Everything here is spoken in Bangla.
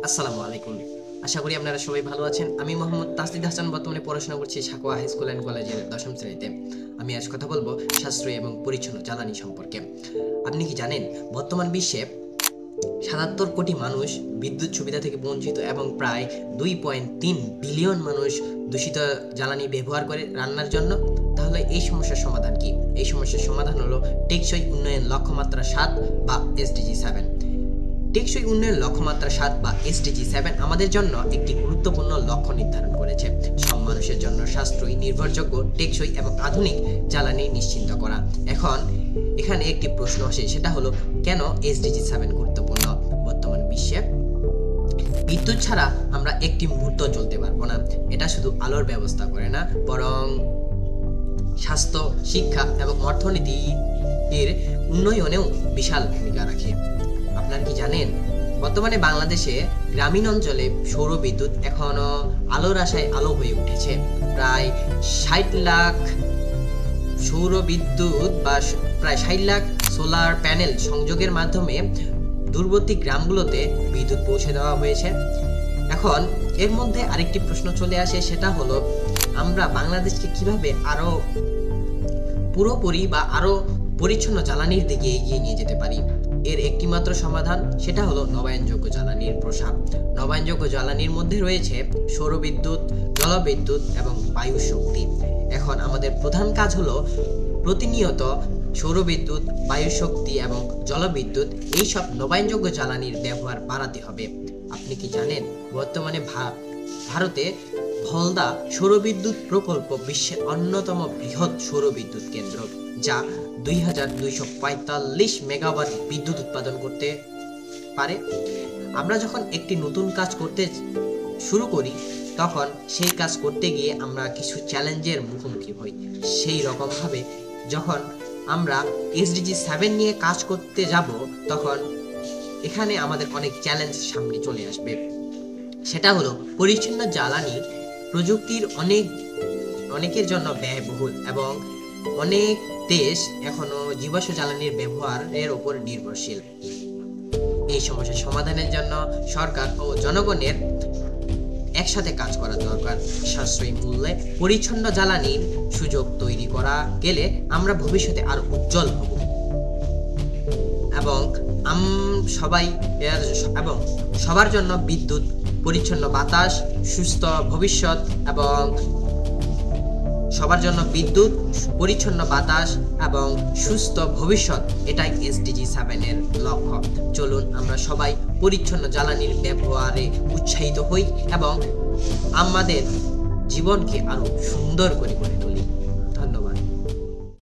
আসসালামু আলাইকুম। আশা করি আপনারা সবাই ভালো আছেন। আমি মোহাম্মদ তাসদিদ হাসান, বর্তমানে পড়াশোনা করছি সাকোয়া হাই স্কুল অ্যান্ড কলেজের ১০ম শ্রেণীতে। আমি আজ কথা বলবো সাশ্রয়ী এবং পরিচ্ছন্ন জ্বালানি সম্পর্কে। আপনি কি জানেন বর্তমান বিশ্বে ৭৭ কোটি মানুষ বিদ্যুৎ সুবিধা থেকে বঞ্চিত এবং প্রায় ২.৩ বিলিয়ন মানুষ দূষিত জ্বালানি ব্যবহার করে রান্নার জন্য? তাহলে এই সমস্যার সমাধান কি? এই সমস্যার সমাধান হলো টেকসই উন্নয়ন লক্ষ্যমাত্রা ৭ বা SDG 7। টেকসই উন্নয়ন লক্ষ্যমাত্রা ৭ বা SDG 7 আমাদের জন্য একটি গুরুত্বপূর্ণ লক্ষ্য নির্ধারণ করেছে। সব মানুষের জন্য সাশ্রয়ী, নির্ভরযোগ্য, টেকসই এবং আধুনিক জ্বালানি নিশ্চিত করা। এখন এখানে একটি প্রশ্ন আসে, সেটা হলো কেন SDG 7 গুরুত্বপূর্ণ? বর্তমান বিশ্বে বিদ্যুৎ ছাড়া আমরা একটি মুহূর্ত চলতে পারবো না। এটা শুধু আলোর ব্যবস্থা করে না, বরং স্বাস্থ্য, শিক্ষা এবং অর্থনীতির উন্নয়নেও বিশাল ভূমিকা রাখে। আপনারা কি জানেন বর্তমানে বাংলাদেশে গ্রামীণ অঞ্চলে সৌর বিদ্যুৎ এখনো আলোর আশায় আলো হয়ে উঠেছে। প্রায় ৬০ লাখ সৌর বিদ্যুৎ বা প্রায় ৬০ লাখ সোলার প্যানেল সংযোগের মাধ্যমে দূরবর্তী গ্রামগুলোতে বিদ্যুৎ পৌঁছে দেওয়া হয়েছে। এখন এর মধ্যে আরেকটি প্রশ্ন চলে আসে, সেটা হলো আমরা বাংলাদেশকে কিভাবে আরো পুরোপুরি বা আরো পরিচ্ছন্ন জ্বালানির দিকে এগিয়ে নিয়ে যেতে পারি? এর একটি মাত্র সমাধান, সেটা হলো নবায়নযোগ্য জ্বালানির প্রসার। নবায়নযোগ্য জ্বালানির মধ্যে রয়েছে সৌরবিদ্যুৎ, জলবিদ্যুৎ এবং বায়ু শক্তি। এখন আমাদের প্রধান কাজ হলো প্রতিনিয়ত সৌরবিদ্যুৎ, বায়ু শক্তি এবং জলবিদ্যুৎ এইসব নবায়নযোগ্য জ্বালানির ব্যবহার বাড়াতে হবে। আপনি কি জানেন বর্তমানে ভারতে ভলদা সৌরবিদ্যুৎ প্রকল্প বিশ্বের অন্যতম বৃহৎ সৌরবিদ্যুৎ কেন্দ্র, যা ২,২৪৫ মেগাওয়াট বিদ্যুৎ উৎপাদন করতে পারে। আমরা যখন একটি নতুন কাজ করতে শুরু করি, তখন সেই কাজ করতে গিয়ে আমরা কিছু চ্যালেঞ্জের মুখোমুখি হই। সেই রকমভাবে যখন আমরা SDG 7 নিয়ে কাজ করতে যাব, তখন এখানে আমাদের অনেক চ্যালেঞ্জ সামনে চলে আসবে। সেটা হলো পরিচ্ছন্ন জ্বালানি প্রযুক্তির অনেকের জন্য ব্যয়বহুল এবং অনেক দেশ এখনো জীবাশ্ম জ্বালানির ব্যবহারের উপর নির্ভরশীল। এই সমস্যার সমাধানের জন্য সরকার ও জনগণের একসাথে কাজ করা দরকার। সাশ্রয়ী মূল্যে পরিচ্ছন্ন জ্বালানির সুযোগ তৈরি করা গেলে আমরা ভবিষ্যতে আরো উজ্জ্বল হব এবং সবার জন্য বিদ্যুৎ, পরিচ্ছন্ন বাতাস, সুস্থ ভবিষ্যৎ এবং সবার জন্য বিদ্যুৎ, পরিচ্ছন্ন বাতাস এবং সুস্থ ভবিষ্যৎ, এটাই SDG 7 এর লক্ষ্য। চলুন আমরা সবাই পরিচ্ছন্ন জ্বালানির ব্যবহারে উৎসাহিত হই এবং আমাদের জীবনকে আরো সুন্দর করে